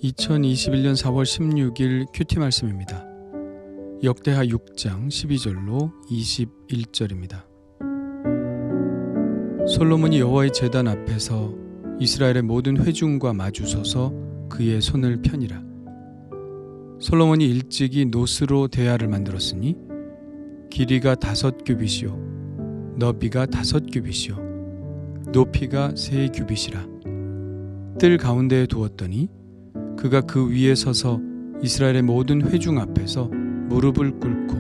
2021년 4월 16일 큐티 말씀입니다. 역대하 6장 12절로 21절입니다. 솔로몬이 여호와의 제단 앞에서 이스라엘의 모든 회중과 마주서서 그의 손을 펴니라. 솔로몬이 일찍이 노스로 대야를 만들었으니 길이가 5규빗이요 너비가 5규빗이요 높이가 3규빗이라. 뜰 가운데에 두었더니 그가 그 위에 서서 이스라엘의 모든 회중 앞에서 무릎을 꿇고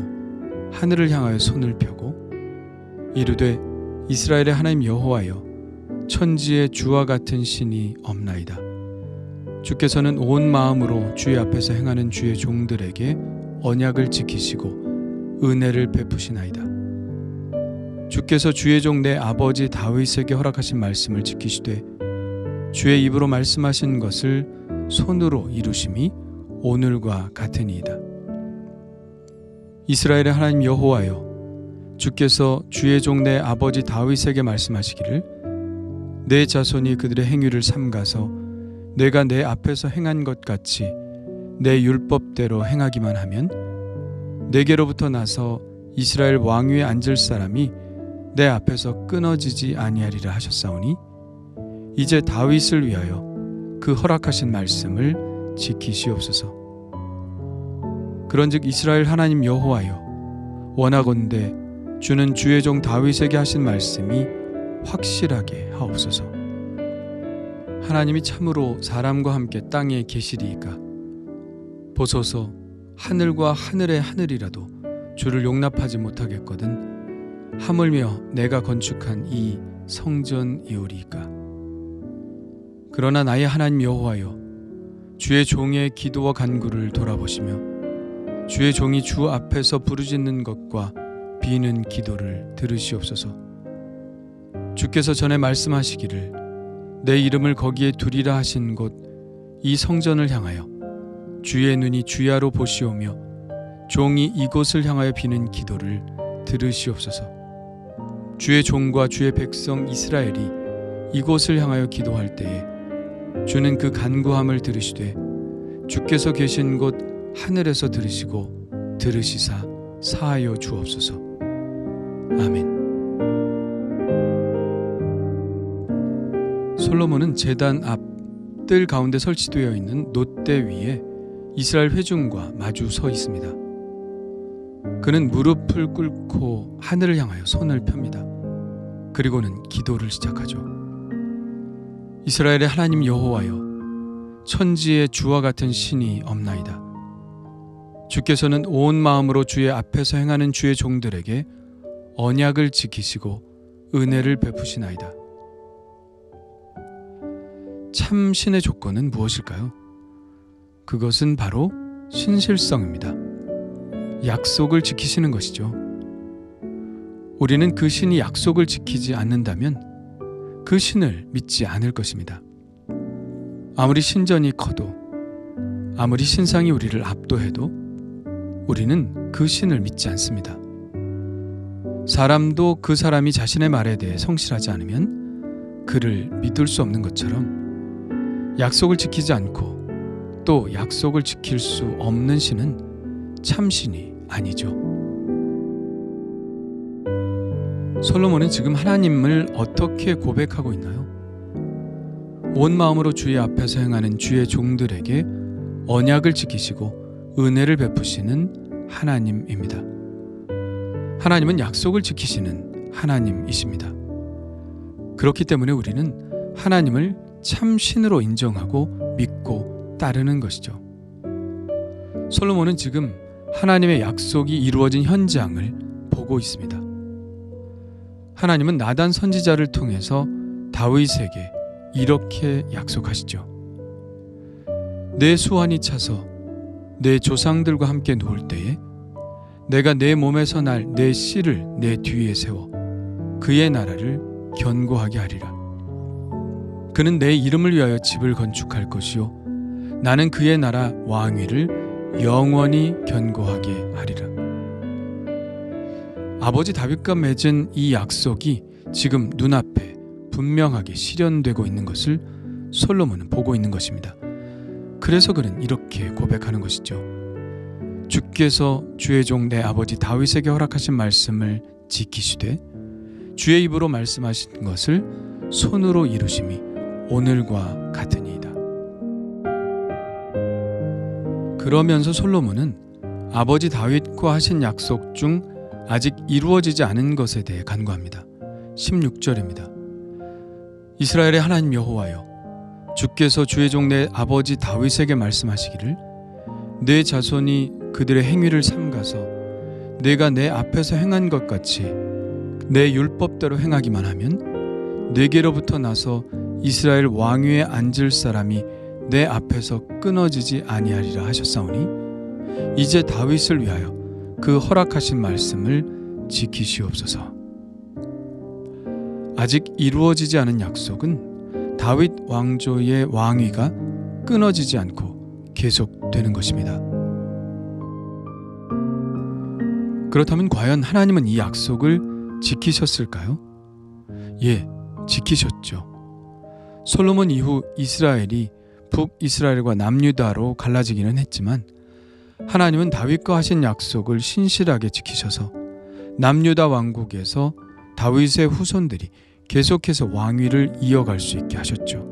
하늘을 향하여 손을 펴고 이르되 이스라엘의 하나님 여호와여, 천지에 주와 같은 신이 없나이다. 주께서는 온 마음으로 주의 앞에서 행하는 주의 종들에게 언약을 지키시고 은혜를 베푸시나이다. 주께서 주의 종 내 아버지 다윗에게 허락하신 말씀을 지키시되 주의 입으로 말씀하신 것을 손으로 이루심이 오늘과 같으니이다. 이스라엘의 하나님 여호와여, 주께서 주의 종 내 아버지 다윗에게 말씀하시기를 내 자손이 그들의 행위를 삼가서 내가 내 앞에서 행한 것 같이 내 율법대로 행하기만 하면 내게로부터 나서 이스라엘 왕위에 앉을 사람이 내 앞에서 끊어지지 아니하리라 하셨사오니 이제 다윗을 위하여 그 허락하신 말씀을 지키시옵소서. 그런즉 이스라엘 하나님 여호와여, 원하건대 주는 주의 종 다윗에게 하신 말씀이 확실하게 하옵소서. 하나님이 참으로 사람과 함께 땅에 계시리이까. 보소서, 하늘과 하늘의 하늘이라도 주를 용납하지 못하겠거든 하물며 내가 건축한 이 성전이오리이까. 그러나 나의 하나님 여호와여, 주의 종의 기도와 간구를 돌아보시며 주의 종이 주 앞에서 부르짖는 것과 비는 기도를 들으시옵소서. 주께서 전에 말씀하시기를 내 이름을 거기에 두리라 하신 곳 이 성전을 향하여 주의 눈이 주야로 보시오며 종이 이곳을 향하여 비는 기도를 들으시옵소서. 주의 종과 주의 백성 이스라엘이 이곳을 향하여 기도할 때에 주는 그 간구함을 들으시되 주께서 계신 곳 하늘에서 들으시고 들으시사 사하여 주옵소서. 아멘. 솔로몬은 제단 앞 뜰 가운데 설치되어 있는 놋대 위에 이스라엘 회중과 마주 서 있습니다. 그는 무릎을 꿇고 하늘을 향하여 손을 펴니다. 그리고는 기도를 시작하죠. 이스라엘의 하나님 여호와여, 천지에 주와 같은 신이 없나이다. 주께서는 온 마음으로 주의 앞에서 행하는 주의 종들에게 언약을 지키시고 은혜를 베푸시나이다. 참 신의 조건은 무엇일까요? 그것은 바로 신실성입니다. 약속을 지키시는 것이죠. 우리는 그 신이 약속을 지키지 않는다면 그 신을 믿지 않을 것입니다. 아무리 신전이 커도, 아무리 신상이 우리를 압도해도 우리는 그 신을 믿지 않습니다. 사람도 그 사람이 자신의 말에 대해 성실하지 않으면 그를 믿을 수 없는 것처럼 약속을 지키지 않고 또 약속을 지킬 수 없는 신은 참신이 아니죠. 솔로몬은 지금 하나님을 어떻게 고백하고 있나요? 온 마음으로 주의 앞에서 행하는 주의 종들에게 언약을 지키시고 은혜를 베푸시는 하나님입니다. 하나님은 약속을 지키시는 하나님이십니다. 그렇기 때문에 우리는 하나님을 참신으로 인정하고 믿고 따르는 것이죠. 솔로몬은 지금 하나님의 약속이 이루어진 현장을 보고 있습니다. 하나님은 나단 선지자를 통해서 다윗에게 이렇게 약속하시죠. 내 수완이 차서 내 조상들과 함께 누울 때에 내가 내 몸에서 날 내 씨를 내 뒤에 세워 그의 나라를 견고하게 하리라. 그는 내 이름을 위하여 집을 건축할 것이요 나는 그의 나라 왕위를 영원히 견고하게 하리라. 아버지 다윗과 맺은 이 약속이 지금 눈앞에 분명하게 실현되고 있는 것을 솔로몬은 보고 있는 것입니다. 그래서 그는 이렇게 고백하는 것이죠. 주께서 주의 종 내 아버지 다윗에게 허락하신 말씀을 지키시되 주의 입으로 말씀하신 것을 손으로 이루심이 오늘과 같으니이다. 그러면서 솔로몬은 아버지 다윗과 하신 약속 중 아직 이루어지지 않은 것에 대해 간구합니다. 16절입니다. 이스라엘의 하나님 여호와여, 주께서 주의 종 내 아버지 다윗에게 말씀하시기를 내 자손이 그들의 행위를 삼가서 내가 내 앞에서 행한 것 같이 내 율법대로 행하기만 하면 내게로부터 나서 이스라엘 왕위에 앉을 사람이 내 앞에서 끊어지지 아니하리라 하셨사오니 이제 다윗을 위하여 그 허락하신 말씀을 지키시옵소서. 아직 이루어지지 않은 약속은 다윗 왕조의 왕위가 끊어지지 않고 계속되는 것입니다. 그렇다면 과연 하나님은 이 약속을 지키셨을까요? 예, 지키셨죠. 솔로몬 이후 이스라엘이 북이스라엘과 남유다로 갈라지기는 했지만 하나님은 다윗과 하신 약속을 신실하게 지키셔서 남유다 왕국에서 다윗의 후손들이 계속해서 왕위를 이어갈 수 있게 하셨죠.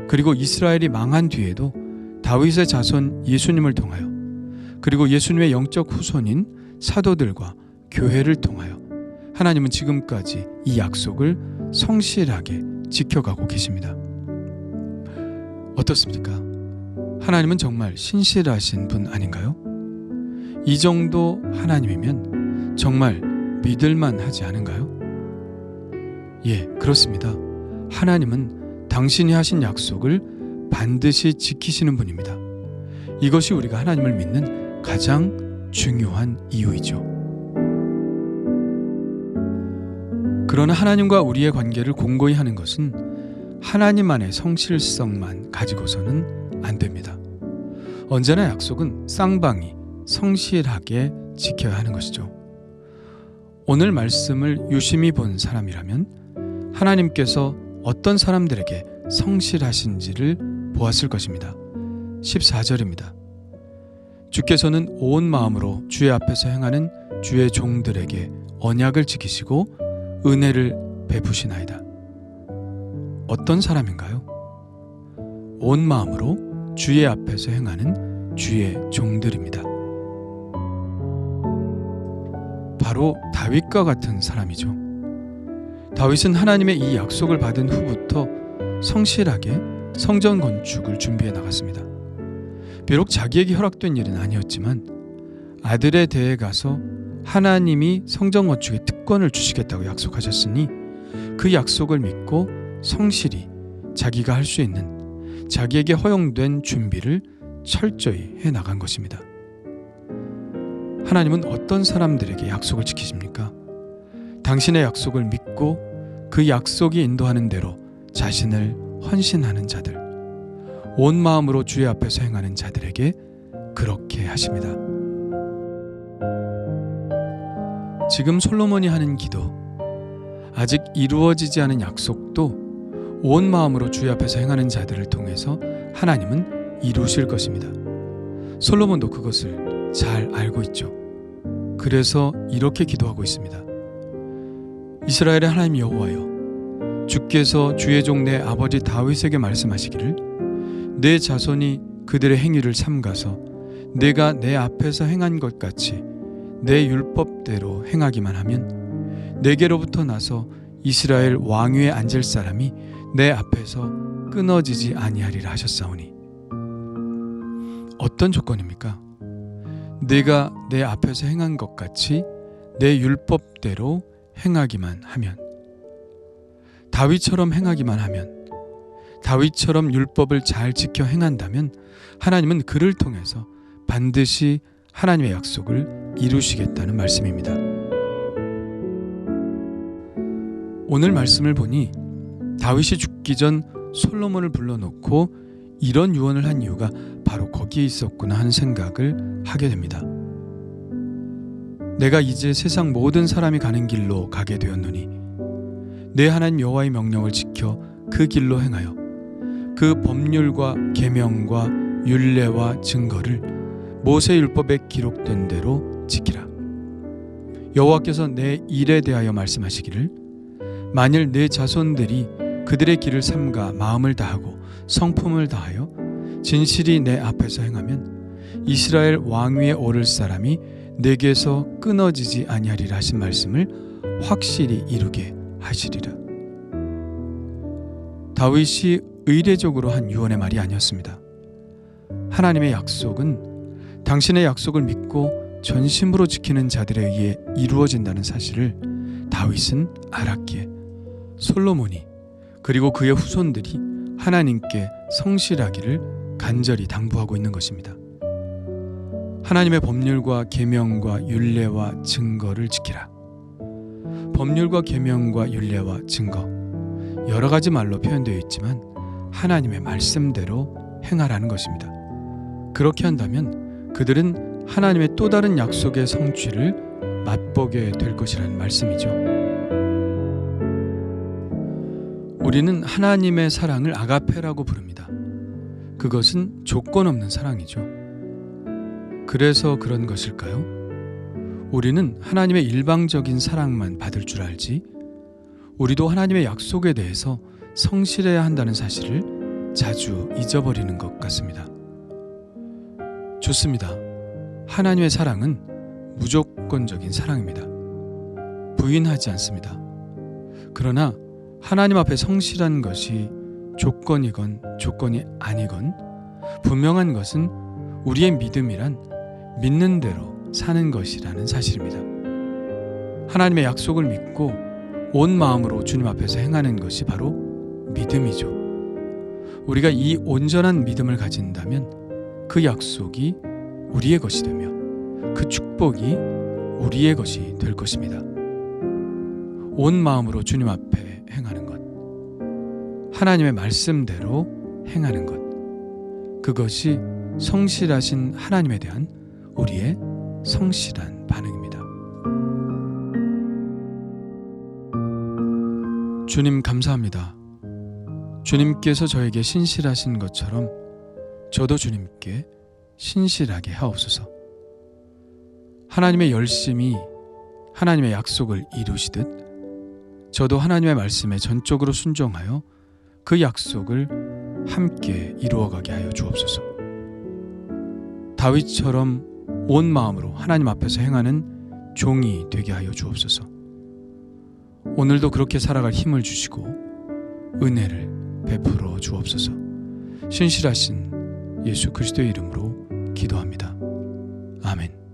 그리고 이스라엘이 망한 뒤에도 다윗의 자손 예수님을 통하여 그리고 예수님의 영적 후손인 사도들과 교회를 통하여 하나님은 지금까지 이 약속을 성실하게 지켜가고 계십니다. 어떻습니까? 하나님은 정말 신실하신 분 아닌가요? 이 정도 하나님이면 정말 믿을만 하지 않은가요? 예, 그렇습니다. 하나님은 당신이 하신 약속을 반드시 지키시는 분입니다. 이것이 우리가 하나님을 믿는 가장 중요한 이유이죠. 그러나 하나님과 우리의 관계를 공고히 하는 것은 하나님만의 성실성만 가지고서는 안 됩니다. 언제나 약속은 쌍방이 성실하게 지켜야 하는 것이죠. 오늘 말씀을 유심히 본 사람이라면 하나님께서 어떤 사람들에게 성실하신지를 보았을 것입니다. 14절입니다. 주께서는 온 마음으로 주의 앞에서 행하는 주의 종들에게 언약을 지키시고 은혜를 베푸시나이다. 어떤 사람인가요? 온 마음으로 주의 앞에서 행하는 주의 종들입니다. 바로 다윗과 같은 사람이죠. 다윗은 하나님의 이 약속을 받은 후부터 성실하게 성전 건축을 준비해 나갔습니다. 비록 자기에게 허락된 일은 아니었지만 아들에 대해 가서 하나님이 성전 건축의 특권을 주시겠다고 약속하셨으니 그 약속을 믿고 성실히 자기가 할 수 있는 자기에게 허용된 준비를 철저히 해 나간 것입니다. 하나님은 어떤 사람들에게 약속을 지키십니까? 당신의 약속을 믿고 그 약속이 인도하는 대로 자신을 헌신하는 자들, 온 마음으로 주의 앞에서 행하는 자들에게 그렇게 하십니다. 지금 솔로몬이 하는 기도, 아직 이루어지지 않은 약속도 온 마음으로 주의 앞에서 행하는 자들을 통해서 하나님은 이루실 것입니다. 솔로몬도 그것을 잘 알고 있죠. 그래서 이렇게 기도하고 있습니다. 이스라엘의 하나님 여호와여, 주께서 주의 종 내 아버지 다윗에게 말씀하시기를 내 자손이 그들의 행위를 삼가서 내가 내 앞에서 행한 것 같이 내 율법대로 행하기만 하면 내게로부터 나서 이스라엘 왕위에 앉을 사람이 내 앞에서 끊어지지 아니하리라 하셨사오니. 어떤 조건입니까? 내가 내 앞에서 행한 것 같이 내 율법대로 행하기만 하면, 다윗처럼 행하기만 하면, 다윗처럼 율법을 잘 지켜 행한다면 하나님은 그를 통해서 반드시 하나님의 약속을 이루시겠다는 말씀입니다. 오늘 말씀을 보니 다윗이 죽기 전 솔로몬을 불러놓고 이런 유언을 한 이유가 바로 거기에 있었구나 하는 생각을 하게 됩니다. 내가 이제 세상 모든 사람이 가는 길로 가게 되었노니 내 하나님 여호와의 명령을 지켜 그 길로 행하여 그 법률과 계명과 율례와 증거를 모세 율법에 기록된 대로 지키라. 여호와께서 내 일에 대하여 말씀하시기를 만일 내 자손들이 그들의 길을 삼가 마음을 다하고 성품을 다하여 진실이 내 앞에서 행하면 이스라엘 왕위에 오를 사람이 내게서 끊어지지 아니하리라 하신 말씀을 확실히 이루게 하시리라. 다윗이 의례적으로 한 유언의 말이 아니었습니다. 하나님의 약속은 당신의 약속을 믿고 전심으로 지키는 자들에 의해 이루어진다는 사실을 다윗은 알았기에 솔로몬이 그리고 그의 후손들이 하나님께 성실하기를 간절히 당부하고 있는 것입니다. 하나님의 법률과 계명과 율례와 증거를 지키라. 법률과 계명과 율례와 증거, 여러 가지 말로 표현되어 있지만 하나님의 말씀대로 행하라는 것입니다. 그렇게 한다면 그들은 하나님의 또 다른 약속의 성취를 맛보게 될 것이라는 말씀이죠. 우리는 하나님의 사랑을 아가페라고 부릅니다. 그것은 조건 없는 사랑이죠. 그래서 그런 것일까요? 우리는 하나님의 일방적인 사랑만 받을 줄 알지 우리도 하나님의 약속에 대해서 성실해야 한다는 사실을 자주 잊어버리는 것 같습니다. 좋습니다. 하나님의 사랑은 무조건적인 사랑입니다. 부인하지 않습니다. 그러나 하나님 앞에 성실한 것이 조건이건 조건이 아니건 분명한 것은 우리의 믿음이란 믿는 대로 사는 것이라는 사실입니다. 하나님의 약속을 믿고 온 마음으로 주님 앞에서 행하는 것이 바로 믿음이죠. 우리가 이 온전한 믿음을 가진다면 그 약속이 우리의 것이 되며 그 축복이 우리의 것이 될 것입니다. 온 마음으로 주님 앞에 행하는 것, 하나님의 말씀대로 행하는 것, 그것이 성실하신 하나님에 대한 우리의 성실한 반응입니다. 주님 감사합니다. 주님께서 저에게 신실하신 것처럼 저도 주님께 신실하게 하옵소서. 하나님의 열심이 하나님의 약속을 이루시듯 저도 하나님의 말씀에 전적으로 순종하여 그 약속을 함께 이루어가게 하여 주옵소서. 다윗처럼 온 마음으로 하나님 앞에서 행하는 종이 되게 하여 주옵소서. 오늘도 그렇게 살아갈 힘을 주시고 은혜를 베풀어 주옵소서. 신실하신 예수 그리스도의 이름으로 기도합니다. 아멘.